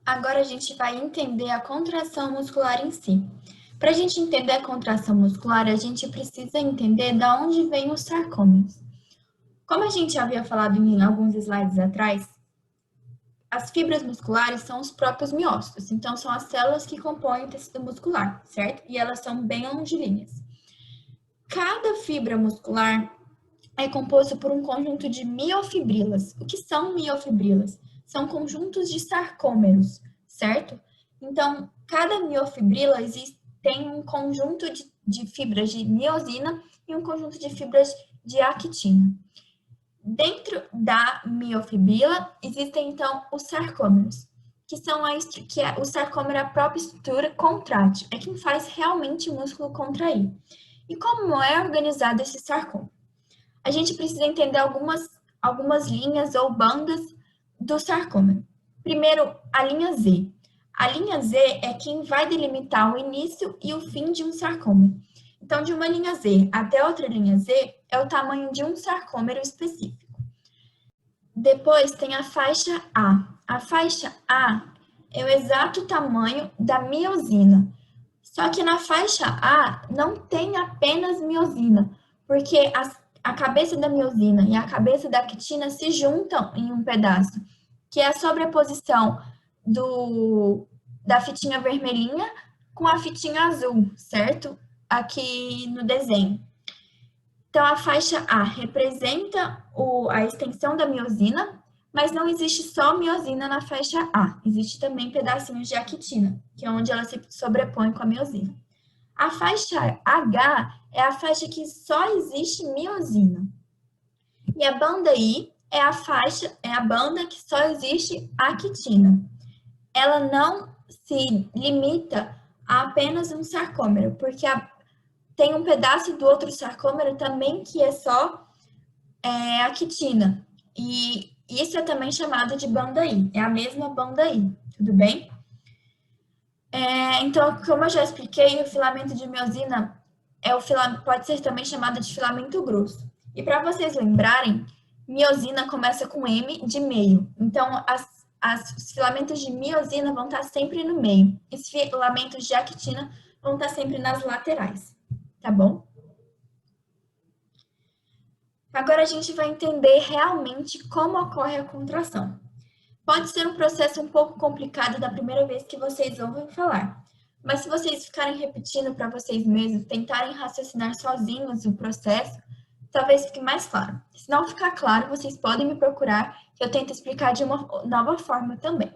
Agora a gente vai entender a contração muscular em si. Para a gente entender a contração muscular, a gente precisa entender de onde vem os sarcômeros. Como a gente havia falado em alguns slides atrás, as fibras musculares são os próprios miócitos, então são as células que compõem o tecido muscular, certo? E elas são bem longilíneas. Cada fibra muscular é composto por um conjunto de miofibrilas. O que são miofibrilas? São conjuntos de sarcômeros, certo? Então, cada miofibrila tem um conjunto de fibras de miosina e um conjunto de fibras de actina. Dentro da miofibrila existem então os sarcômeros, que são o sarcômero é a própria estrutura contrátil, é quem faz realmente o músculo contrair. E como é organizado esse sarcômero? A gente precisa entender algumas linhas ou bandas do sarcômero. Primeiro, a linha Z. A linha Z é quem vai delimitar o início e o fim de um sarcômero. Então, de uma linha Z até outra linha Z é o tamanho de um sarcômero específico. Depois tem a faixa A. A faixa A é o exato tamanho da miosina. Só que na faixa A não tem apenas miosina, porque a cabeça da miosina e a cabeça da actina se juntam em um pedaço, que é a sobreposição da fitinha vermelhinha com a fitinha azul, certo? Aqui no desenho. Então, a faixa A representa a extensão da miosina, mas não existe só miosina na faixa A, existe também pedacinhos de actina, que é onde ela se sobrepõe com a miosina. A faixa H é a faixa que só existe miosina. E a banda I é a banda que só existe actina. Ela não se limita a apenas um sarcômero, porque tem um pedaço do outro sarcômero também que é só actina. E isso é também chamado de banda I. É a mesma banda I, tudo bem? Então, como eu já expliquei, o filamento de miosina pode ser também chamado de filamento grosso. E para vocês lembrarem, miosina começa com M de meio. Então, os filamentos de miosina vão estar sempre no meio. Os filamentos de actina vão estar sempre nas laterais, tá bom? Agora a gente vai entender realmente como ocorre a contração. Pode ser um processo um pouco complicado da primeira vez que vocês ouvem falar, mas se vocês ficarem repetindo para vocês mesmos, tentarem raciocinar sozinhos o processo, talvez fique mais claro. Se não ficar claro, vocês podem me procurar, que eu tento explicar de uma nova forma também.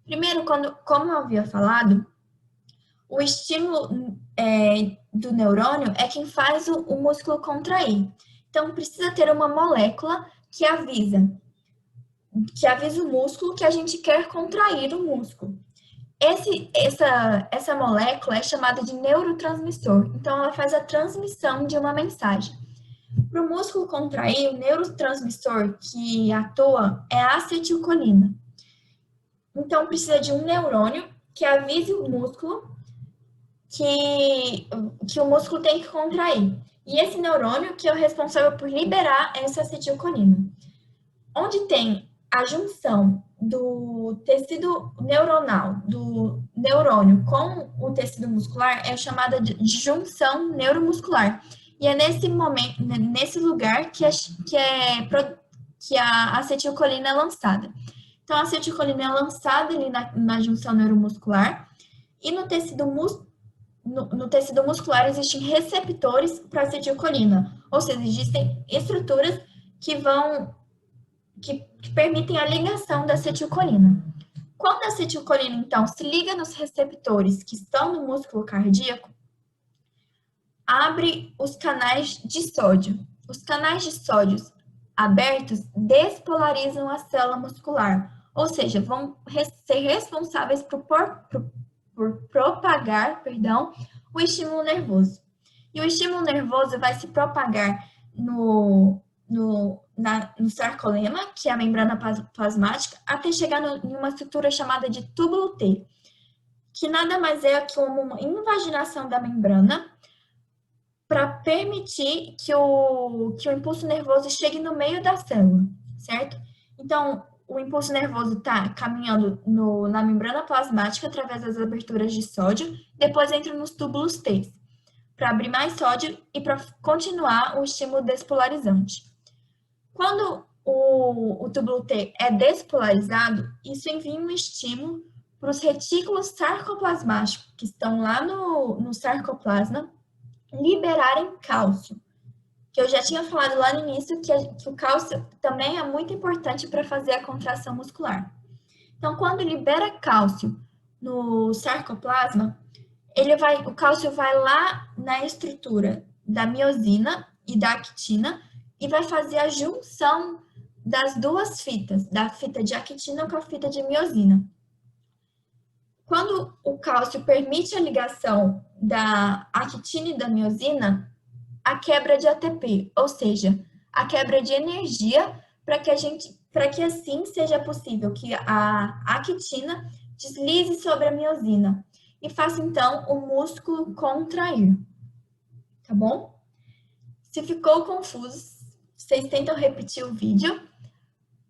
Primeiro, como eu havia falado, o estímulo do neurônio é quem faz o músculo contrair. Então, precisa ter uma molécula que avisa o músculo que a gente quer contrair o músculo. Essa molécula é chamada de neurotransmissor. Então, ela faz a transmissão de uma mensagem. Para o músculo contrair, o neurotransmissor que atua é a acetilcolina. Então, precisa de um neurônio que avise o músculo que o músculo tem que contrair. E esse neurônio que é o responsável por liberar essa acetilcolina. Onde tem a junção do tecido neuronal, do neurônio com o tecido muscular, é chamada de junção neuromuscular. E é nesse momento, nesse lugar que a acetilcolina é lançada. Então, a acetilcolina é lançada ali na junção neuromuscular e no tecido muscular existem receptores para acetilcolina, ou seja, existem estruturas que permitem a ligação da acetilcolina. Quando a acetilcolina, então, se liga nos receptores que estão no músculo cardíaco, abre os canais de sódio. Os canais de sódio abertos despolarizam a célula muscular, ou seja, vão ser responsáveis por propagar, o estímulo nervoso. E o estímulo nervoso vai se propagar no sarcolema, que é a membrana plasmática, até chegar em uma estrutura chamada de túbulo T, que nada mais é que uma invaginação da membrana para permitir que o impulso nervoso chegue no meio da célula, certo? Então, o impulso nervoso está caminhando na membrana plasmática através das aberturas de sódio, depois entra nos túbulos T, para abrir mais sódio e para continuar o estímulo despolarizante. Quando o túbulo T é despolarizado, isso envia um estímulo para os retículos sarcoplasmáticos, que estão lá no sarcoplasma, liberarem cálcio. Que eu já tinha falado lá no início que o cálcio também é muito importante para fazer a contração muscular. Então, quando libera cálcio no sarcoplasma, o cálcio vai lá na estrutura da miosina e da actina e vai fazer a junção das duas fitas, da fita de actina com a fita de miosina. Quando o cálcio permite a ligação da actina e da miosina, a quebra de ATP, ou seja, a quebra de energia para que assim seja possível que a actina deslize sobre a miosina e faça então o músculo contrair. Tá bom? Se ficou confuso, vocês tentam repetir o vídeo,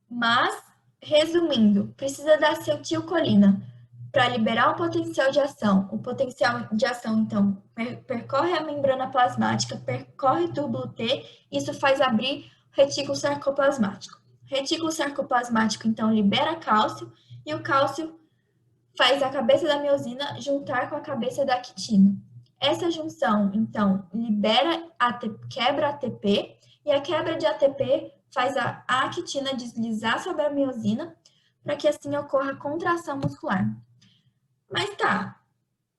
mas resumindo, precisa da acetilcolina para liberar o potencial de ação. O potencial de ação, então, percorre a membrana plasmática, percorre o túbulo T, isso faz abrir o retículo sarcoplasmático. O retículo sarcoplasmático, então, libera cálcio, e o cálcio faz a cabeça da miosina juntar com a cabeça da actina. Essa junção, então, quebra ATP, e a quebra de ATP faz a actina deslizar sobre a miosina, para que assim ocorra a contração muscular. Mas tá,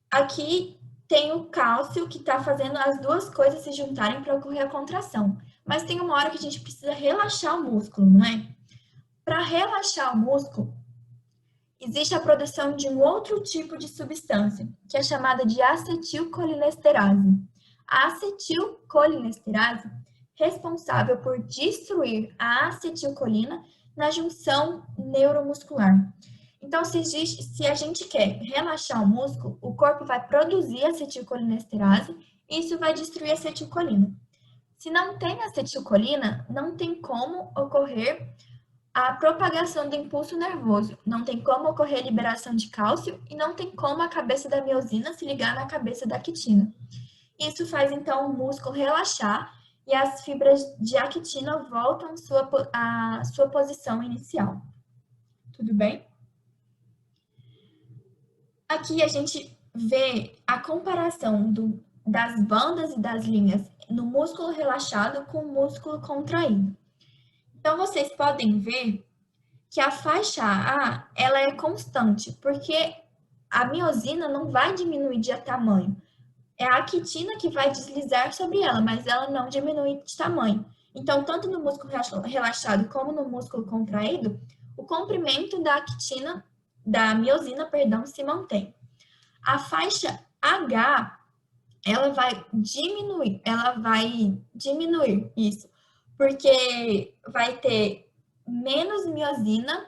aqui tem o cálcio que está fazendo as duas coisas se juntarem para ocorrer a contração. Mas tem uma hora que a gente precisa relaxar o músculo, não é? Para relaxar o músculo, existe a produção de um outro tipo de substância, que é chamada de acetilcolinesterase. A acetilcolinesterase é responsável por destruir a acetilcolina na junção neuromuscular. Então, se a gente quer relaxar o músculo, o corpo vai produzir acetilcolinesterase e isso vai destruir a acetilcolina. Se não tem acetilcolina, não tem como ocorrer a propagação do impulso nervoso, não tem como ocorrer a liberação de cálcio e não tem como a cabeça da miosina se ligar na cabeça da actina. Isso faz, então, o músculo relaxar e as fibras de actina voltam à sua posição inicial. Tudo bem? Aqui a gente vê a comparação das bandas e das linhas no músculo relaxado com o músculo contraído. Então, vocês podem ver que a faixa A, ela é constante, porque a miosina não vai diminuir de tamanho. É a actina que vai deslizar sobre ela, mas ela não diminui de tamanho. Então, tanto no músculo relaxado como no músculo contraído, o comprimento da miosina, se mantém. A faixa H, ela vai diminuir isso, porque vai ter menos miosina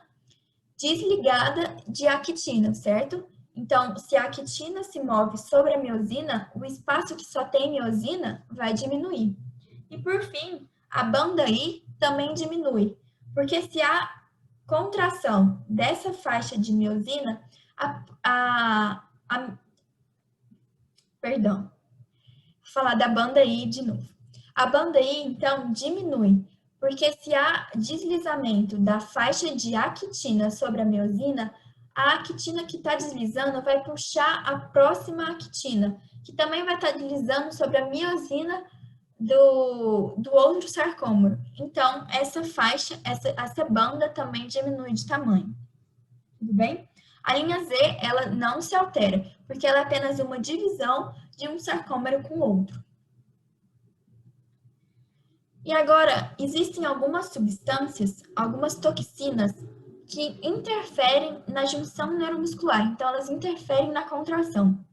desligada de actina, certo? Então, se a actina se move sobre a miosina, o espaço que só tem miosina vai diminuir. E por fim, a banda I também diminui, porque se há contração dessa faixa de miosina, vou falar da banda I de novo. A banda I, então, diminui, porque se há deslizamento da faixa de actina sobre a miosina, a actina que está deslizando vai puxar a próxima actina, que também vai estar deslizando sobre a miosina do outro sarcômero. Então, essa faixa, essa banda também diminui de tamanho. Tudo bem? A linha Z, ela não se altera, porque ela é apenas uma divisão de um sarcômero com o outro. E agora, existem algumas substâncias, algumas toxinas, que interferem na junção neuromuscular, então elas interferem na contração.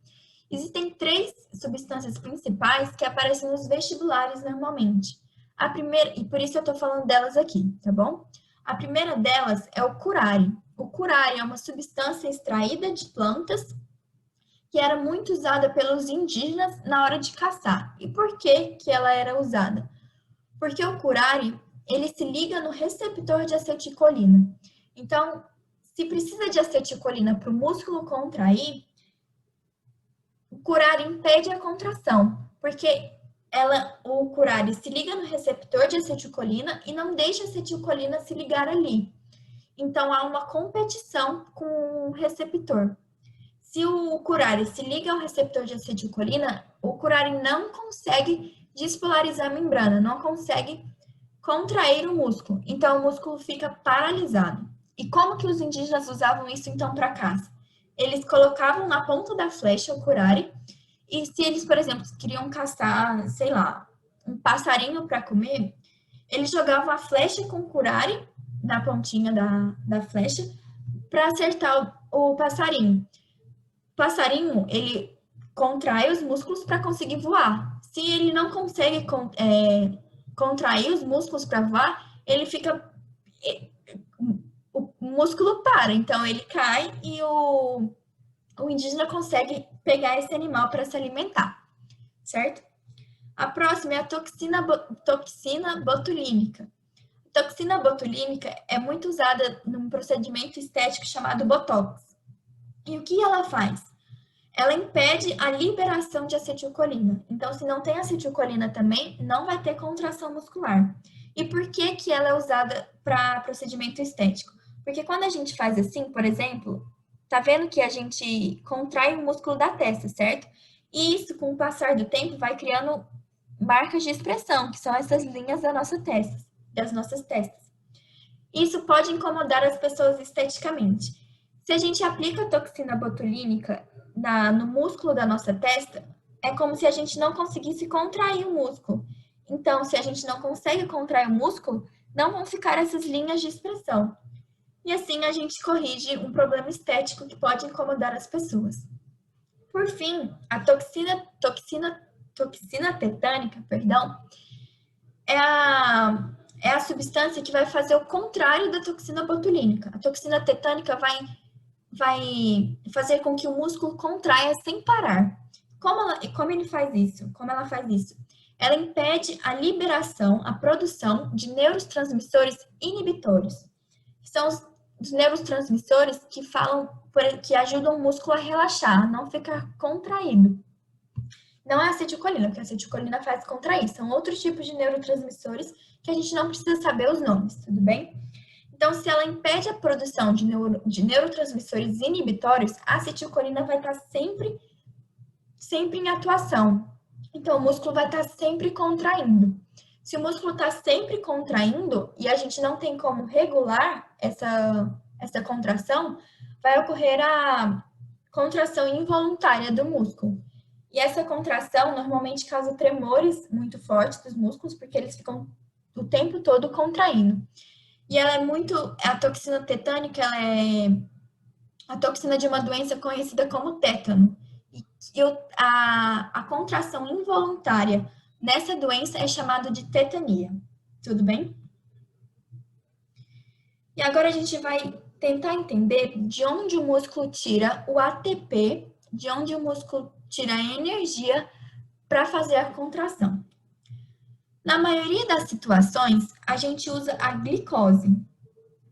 Existem 3 substâncias principais que aparecem nos vestibulares normalmente. A primeira, e por isso eu estou falando delas aqui, tá bom? A primeira delas é o curare. O curare é uma substância extraída de plantas que era muito usada pelos indígenas na hora de caçar. E por que ela era usada? Porque o curare, ele se liga no receptor de acetilcolina. Então, se precisa de acetilcolina para o músculo contrair, o curare impede a contração, porque o curare se liga no receptor de acetilcolina e não deixa a acetilcolina se ligar ali. Então, há uma competição com o receptor. Se o curare se liga ao receptor de acetilcolina, o curare não consegue despolarizar a membrana, não consegue contrair o músculo. Então, o músculo fica paralisado. E como que os indígenas usavam isso, então, para caça? Eles colocavam na ponta da flecha o curare, e se eles, por exemplo, queriam caçar, sei lá, um passarinho para comer, eles jogavam a flecha com o curare na pontinha da flecha para acertar o passarinho. O passarinho, ele contrai os músculos para conseguir voar. Se ele não consegue contrair os músculos para voar, ele fica. O músculo para, então ele cai e o indígena consegue pegar esse animal para se alimentar, certo? A próxima é a toxina botulínica. A toxina botulínica é muito usada num procedimento estético chamado Botox. E o que ela faz? Ela impede a liberação de acetilcolina. Então, se não tem acetilcolina também, não vai ter contração muscular. E por que que ela é usada para procedimento estético? Porque quando a gente faz assim, por exemplo, tá vendo que a gente contrai o músculo da testa, certo? E isso, com o passar do tempo, vai criando marcas de expressão, que são essas linhas da nossa testa, das nossas testas. Isso pode incomodar as pessoas esteticamente. Se a gente aplica a toxina botulínica no músculo da nossa testa, é como se a gente não conseguisse contrair o músculo. Então, se a gente não consegue contrair o músculo, não vão ficar essas linhas de expressão. E assim a gente corrige um problema estético que pode incomodar as pessoas. Por fim, a toxina tetânica, perdão, é a substância que vai fazer o contrário da toxina botulínica. A toxina tetânica vai fazer com que o músculo contraia sem parar. Como ela faz isso? Ela impede a liberação, a produção de neurotransmissores inibitórios. São os neurotransmissores que ajudam o músculo a relaxar, não ficar contraído. Não é a acetilcolina, porque a acetilcolina faz contrair. São outros tipos de neurotransmissores que a gente não precisa saber os nomes, tudo bem? Então, se ela impede a produção de neurotransmissores inibitórios, a acetilcolina vai estar sempre em atuação. Então, o músculo vai estar sempre contraindo. Se o músculo está sempre contraindo e a gente não tem como regular essa contração, vai ocorrer a contração involuntária do músculo. E essa contração normalmente causa tremores muito fortes dos músculos, porque eles ficam o tempo todo contraindo. E a toxina tetânica, ela é a toxina de uma doença conhecida como tétano. E a contração involuntária nessa doença é chamada de tetania. Tudo bem? E agora a gente vai tentar entender de onde o músculo tira o ATP, de onde o músculo tira a energia para fazer a contração. Na maioria das situações, a gente usa a glicose,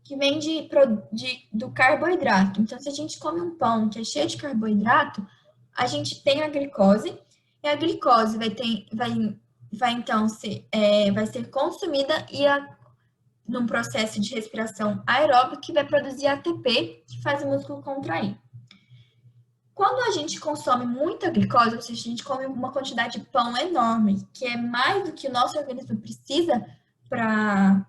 que vem do carboidrato. Então, se a gente come um pão que é cheio de carboidrato, a gente tem a glicose, e a glicose vai ser consumida num processo de respiração aeróbica que vai produzir ATP, que faz o músculo contrair. Quando a gente consome muita glicose, ou seja, a gente come uma quantidade de pão enorme, que é mais do que o nosso organismo precisa para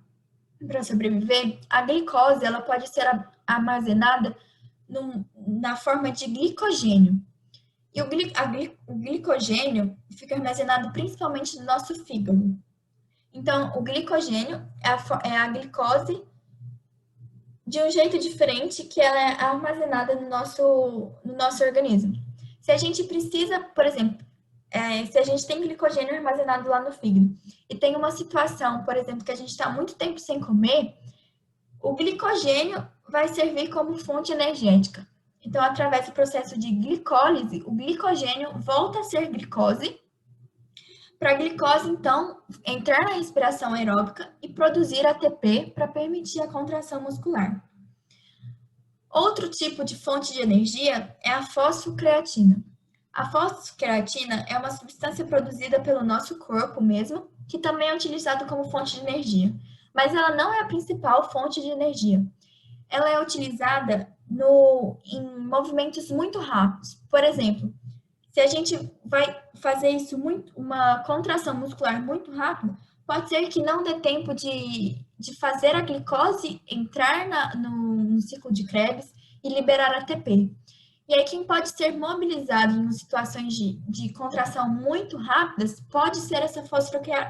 sobreviver, a glicose ela pode ser armazenada na forma de glicogênio. E o glicogênio fica armazenado principalmente no nosso fígado. Então, o glicogênio é a glicose de um jeito diferente que ela é armazenada no nosso organismo. Se a gente precisa, por exemplo, se a gente tem glicogênio armazenado lá no fígado e tem uma situação, por exemplo, que a gente está muito tempo sem comer, o glicogênio vai servir como fonte energética. Então, através do processo de glicólise, o glicogênio volta a ser glicose, para a glicose, então, entrar na respiração aeróbica e produzir ATP para permitir a contração muscular. Outro tipo de fonte de energia é a fosfocreatina. A fosfocreatina é uma substância produzida pelo nosso corpo mesmo, que também é utilizado como fonte de energia, mas ela não é a principal fonte de energia. Ela é utilizada em movimentos muito rápidos. Por exemplo, se a gente vai fazer isso uma contração muscular muito rápida, pode ser que não dê tempo de fazer a glicose entrar no ciclo de Krebs e liberar ATP. E aí, quem pode ser mobilizado em situações de contração muito rápidas pode ser essa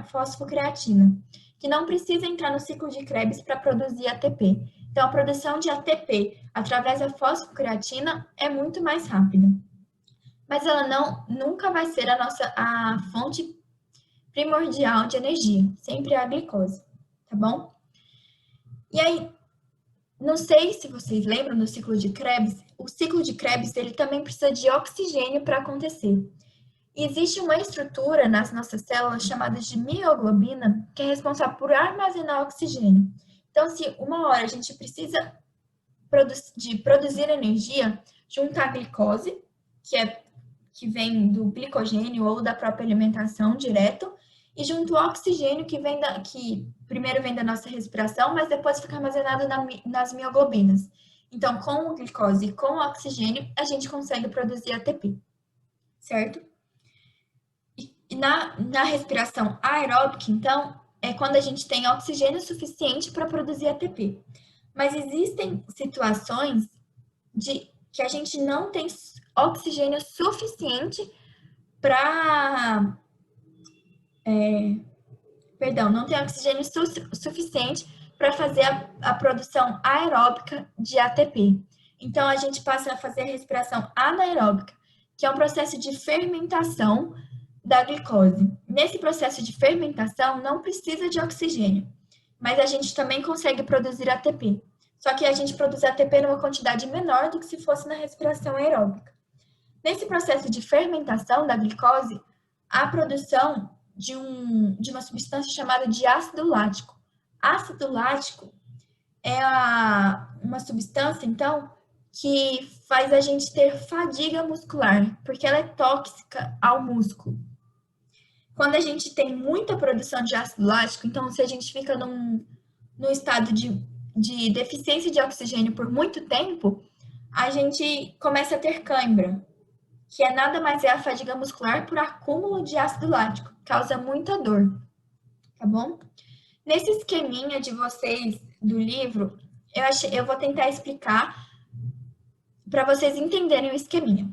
fosfocreatina, que não precisa entrar no ciclo de Krebs para produzir ATP. Então, a produção de ATP através da fosfocreatina é muito mais rápida. Mas ela nunca vai ser a fonte primordial de energia, sempre é a glicose, tá bom? E aí, não sei se vocês lembram do ciclo de Krebs, o ciclo de Krebs ele também precisa de oxigênio para acontecer. E existe uma estrutura nas nossas células chamada de mioglobina, que é responsável por armazenar oxigênio. Então, se uma hora a gente precisa de produzir energia, juntar a glicose, que vem do glicogênio ou da própria alimentação direto, e junto ao oxigênio que primeiro vem da nossa respiração, mas depois fica armazenado nas mioglobinas. Então, com a glicose e com o oxigênio, a gente consegue produzir ATP, certo? E na respiração aeróbica, então, é quando a gente tem oxigênio suficiente para produzir ATP. Mas existem situações que a gente não tem oxigênio suficiente para não tem oxigênio suficiente para fazer a produção aeróbica de ATP. Então, a gente passa a fazer a respiração anaeróbica, que é um processo de fermentação da glicose. Nesse processo de fermentação, não precisa de oxigênio, mas a gente também consegue produzir ATP. Só que a gente produz ATP numa quantidade menor do que se fosse na respiração aeróbica. Nesse processo de fermentação da glicose, há a produção de uma substância chamada de ácido lático. Ácido lático é uma substância, então, que faz a gente ter fadiga muscular, porque ela é tóxica ao músculo. Quando a gente tem muita produção de ácido lático, então, se a gente fica num estado de deficiência de oxigênio por muito tempo, a gente começa a ter cãibra, que é nada mais é a fadiga muscular por acúmulo de ácido lático, causa muita dor, tá bom? Nesse esqueminha de vocês do livro, eu vou tentar explicar para vocês entenderem o esqueminha.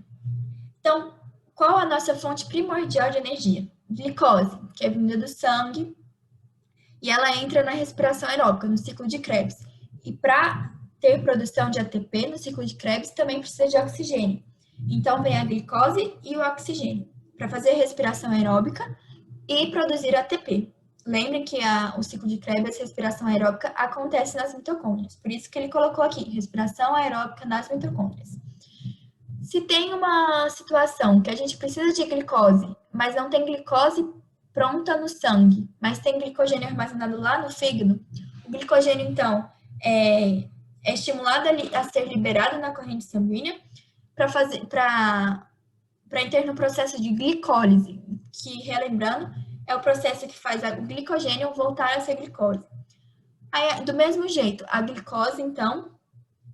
Então, qual a nossa fonte primordial de energia? Glicose, que é vinda do sangue, e ela entra na respiração aeróbica, no ciclo de Krebs. E para ter produção de ATP no ciclo de Krebs, também precisa de oxigênio. Então, vem a glicose e o oxigênio para fazer respiração aeróbica e produzir ATP. Lembrem que o ciclo de Krebs, respiração aeróbica, acontece nas mitocôndrias. Por isso que ele colocou aqui, respiração aeróbica nas mitocôndrias. Se tem uma situação que a gente precisa de glicose, mas não tem glicose pronta no sangue, mas tem glicogênio armazenado lá no fígado, o glicogênio, então, é estimulado a ser liberado na corrente sanguínea para entrar no processo de glicólise, que, relembrando, é o processo que faz o glicogênio voltar a ser glicose. Aí, do mesmo jeito, a glicose, então,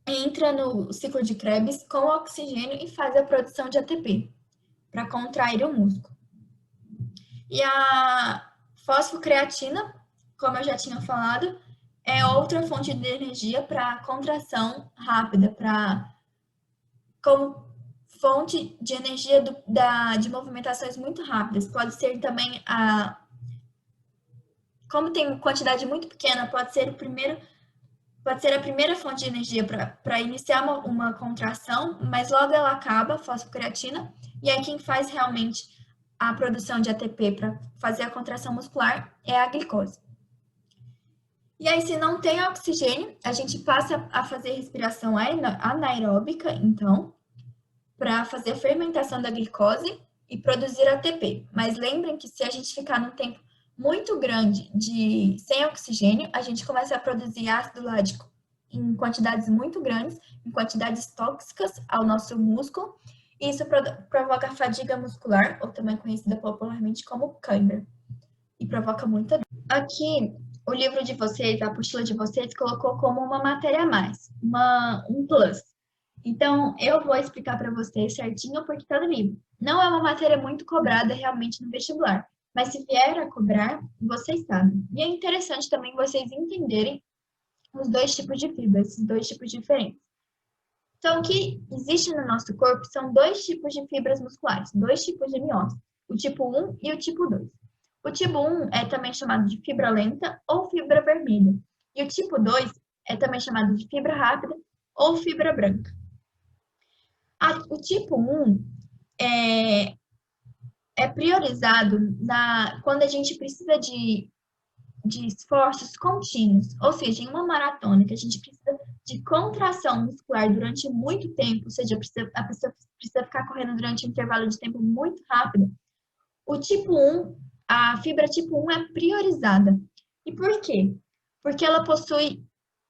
entra no ciclo de Krebs com oxigênio e faz a produção de ATP para contrair o músculo. E a fosfocreatina, como eu já tinha falado, é outra fonte de energia para contração rápida, como fonte de energia de movimentações muito rápidas. Pode ser também como tem quantidade muito pequena, pode ser a primeira fonte de energia para iniciar uma contração, mas logo ela acaba, a fosfocreatina, e aí quem faz realmente a produção de ATP para fazer a contração muscular é a glicose. E aí, se não tem oxigênio, a gente passa a fazer respiração anaeróbica, então, para fazer a fermentação da glicose e produzir ATP. Mas lembrem que se a gente ficar num tempo muito grande sem oxigênio, a gente começa a produzir ácido lático em quantidades muito grandes, em quantidades tóxicas ao nosso músculo, e isso provoca fadiga muscular, ou também conhecida popularmente como cãibra, e provoca muita dor. Aqui, o livro de vocês, a apostila de vocês, colocou como uma matéria a mais, um plus. Então, eu vou explicar para vocês certinho porque está no livro. Não é uma matéria muito cobrada realmente no vestibular, mas se vier a cobrar, vocês sabem. E é interessante também vocês entenderem os dois tipos de fibra, esses dois tipos diferentes. Então, o que existe no nosso corpo são dois tipos de fibras musculares, dois tipos de miose, o tipo 1 e o tipo 2. O tipo 1 é também chamado de fibra lenta ou fibra vermelha, e o tipo 2 é também chamado de fibra rápida ou fibra branca. O tipo 1 é priorizado quando a gente precisa de esforços contínuos, ou seja, em uma maratona, que a gente precisa de contração muscular durante muito tempo, ou seja, a pessoa precisa ficar correndo durante um intervalo de tempo muito rápido, a fibra tipo 1 é priorizada. E por quê? Porque ela possui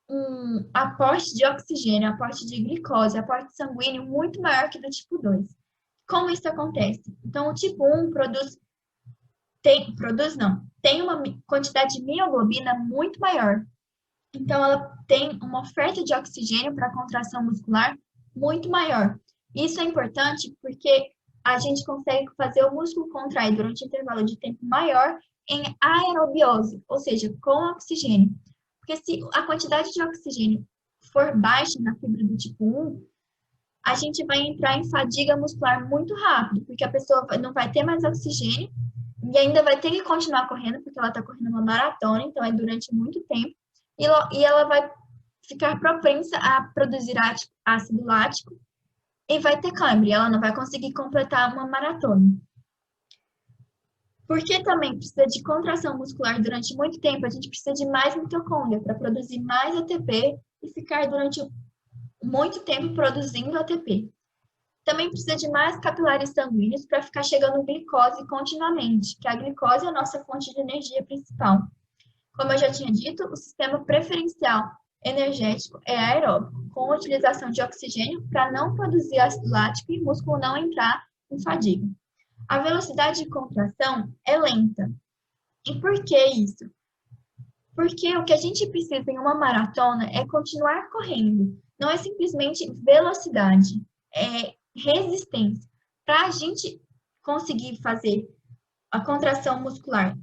um aporte de oxigênio, aporte de glicose, aporte sanguíneo muito maior que do tipo 2. Como isso acontece? Então, o tipo 1 tem uma quantidade de mioglobina muito maior. Então, ela tem uma oferta de oxigênio para a contração muscular muito maior. Isso é importante porque a gente consegue fazer o músculo contrair durante um intervalo de tempo maior em aerobiose, ou seja, com oxigênio. Porque se a quantidade de oxigênio for baixa na fibra do tipo 1, a gente vai entrar em fadiga muscular muito rápido, porque a pessoa não vai ter mais oxigênio e ainda vai ter que continuar correndo, porque ela está correndo uma maratona, então é durante muito tempo, e ela vai ficar propensa a produzir ácido lático e vai ter cãibra, e ela não vai conseguir completar uma maratona. Porque também precisa de contração muscular durante muito tempo, a gente precisa de mais mitocôndria para produzir mais ATP e ficar durante muito tempo produzindo ATP. Também precisa de mais capilares sanguíneos para ficar chegando glicose continuamente, que a glicose é a nossa fonte de energia principal. Como eu já tinha dito, o sistema preferencial energético é aeróbico, com a utilização de oxigênio para não produzir ácido lático e o músculo não entrar em fadiga. A velocidade de contração é lenta. E por que isso? Porque o que a gente precisa em uma maratona é continuar correndo. Não é simplesmente velocidade, é resistência. Para a gente conseguir fazer a contração muscular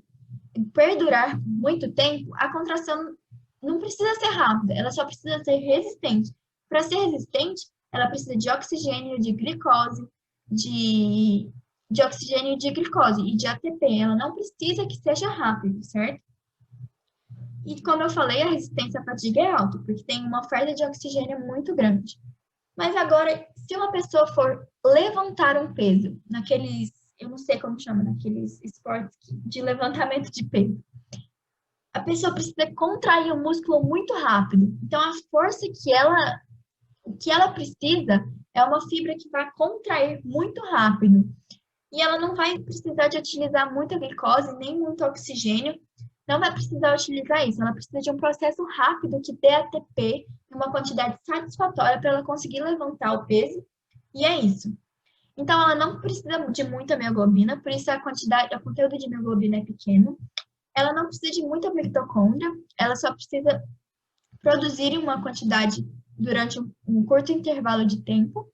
perdurar por muito tempo, a contração não precisa ser rápida, ela só precisa ser resistente. Para ser resistente, ela precisa de oxigênio, de glicose, de oxigênio de glicose e de ATP. Ela não precisa que seja rápido, certo? E como eu falei, a resistência à fadiga é alta, porque tem uma oferta de oxigênio muito grande. Mas agora, se uma pessoa for levantar um peso, eu não sei como chama, naqueles esportes de levantamento de peso, a pessoa precisa contrair o músculo muito rápido. Então, a força que ela precisa é uma fibra que vai contrair muito rápido. E ela não vai precisar de utilizar muita glicose, nem muito oxigênio. Não vai precisar utilizar isso. Ela precisa de um processo rápido que dê ATP em uma quantidade satisfatória para ela conseguir levantar o peso. E é isso. Então, ela não precisa de muita mioglobina, por isso o conteúdo de mioglobina é pequeno. Ela não precisa de muita mitocôndria, ela só precisa produzir uma quantidade durante um curto intervalo de tempo.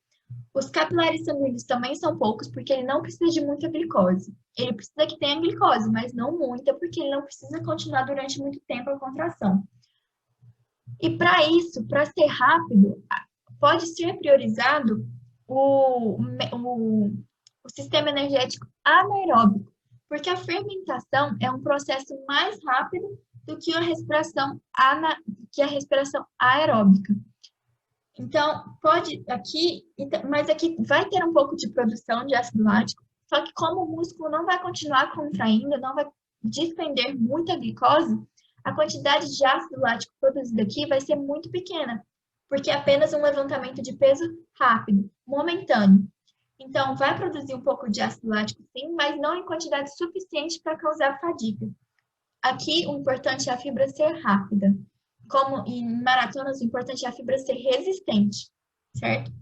Os capilares sanguíneos também são poucos, porque ele não precisa de muita glicose. Ele precisa que tenha glicose, mas não muita, porque ele não precisa continuar durante muito tempo a contração. E para isso, para ser rápido, pode ser priorizado o sistema energético anaeróbico, porque a fermentação é um processo mais rápido do que a respiração aeróbica. Então, mas aqui vai ter um pouco de produção de ácido lático, só que como o músculo não vai continuar contraindo, não vai despender muita glicose, a quantidade de ácido lático produzida aqui vai ser muito pequena, porque é apenas um levantamento de peso rápido, momentâneo. Então, vai produzir um pouco de ácido lático, sim, mas não em quantidade suficiente para causar fadiga. Aqui, o importante é a fibra ser rápida. como em maratonas, o importante é a fibra ser resistente, certo?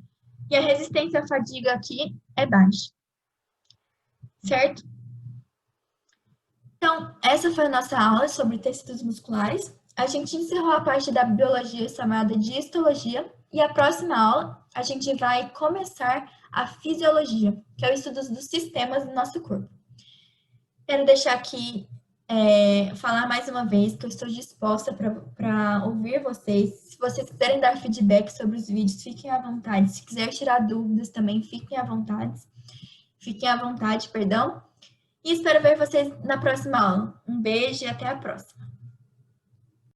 E a resistência à fadiga aqui é baixa, certo? Então, essa foi a nossa aula sobre tecidos musculares. A gente encerrou a parte da biologia chamada de histologia, e a próxima aula a gente vai começar a fisiologia, que é o estudo dos sistemas do nosso corpo. Quero deixar aqui, falar mais uma vez que eu estou disposta para ouvir vocês. Se vocês quiserem dar feedback sobre os vídeos, fiquem à vontade. Se quiser tirar dúvidas também, fiquem à vontade. Fiquem à vontade, perdão. E espero ver vocês na próxima aula. Um beijo e até a próxima.